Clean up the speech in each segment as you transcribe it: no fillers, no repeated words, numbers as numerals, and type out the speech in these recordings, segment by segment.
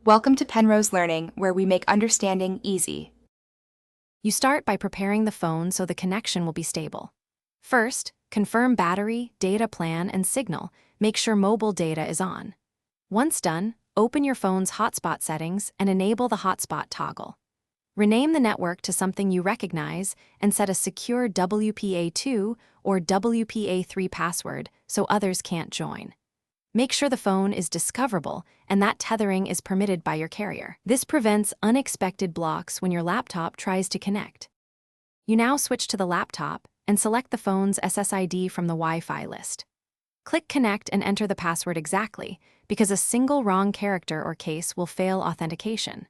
Welcome to Penrose Learning, where we make understanding easy. You start by preparing the phone so the connection will be stable. First, confirm battery, data plan, and signal. Make sure mobile data is on. Once done, open your phone's hotspot settings and enable the hotspot toggle. Rename the network to something you recognize and set a secure WPA2 or WPA3 password so others can't join. Make sure the phone is discoverable and that tethering is permitted by your carrier. This prevents unexpected blocks when your laptop tries to connect. You now switch to the laptop and select the phone's SSID from the Wi-Fi list. Click Connect and enter the password exactly, because a single wrong character or case will fail authentication.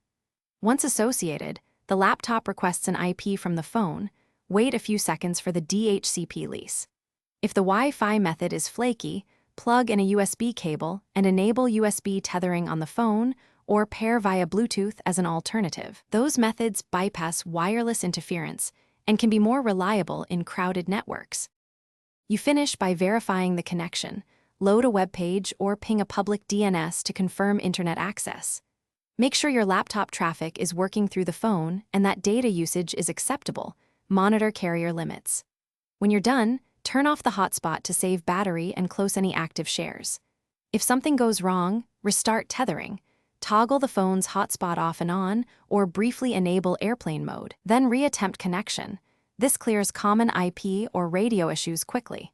Once associated, the laptop requests an IP from the phone. Wait a few seconds for the DHCP lease. If the Wi-Fi method is flaky, plug in a USB cable and enable USB tethering on the phone or pair via Bluetooth as an alternative. Those methods bypass wireless interference and can be more reliable in crowded networks. You finish by verifying the connection, load a web page, or ping a public DNS to confirm internet access. Make sure your laptop traffic is working through the phone and that data usage is acceptable. Monitor carrier limits. When you're done, turn off the hotspot to save battery and close any active shares. If something goes wrong, restart tethering. Toggle the phone's hotspot off and on, or briefly enable airplane mode. Then reattempt connection. This clears common IP or radio issues quickly.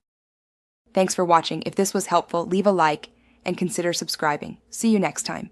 Thanks for watching. If this was helpful, leave a like and consider subscribing. See you next time.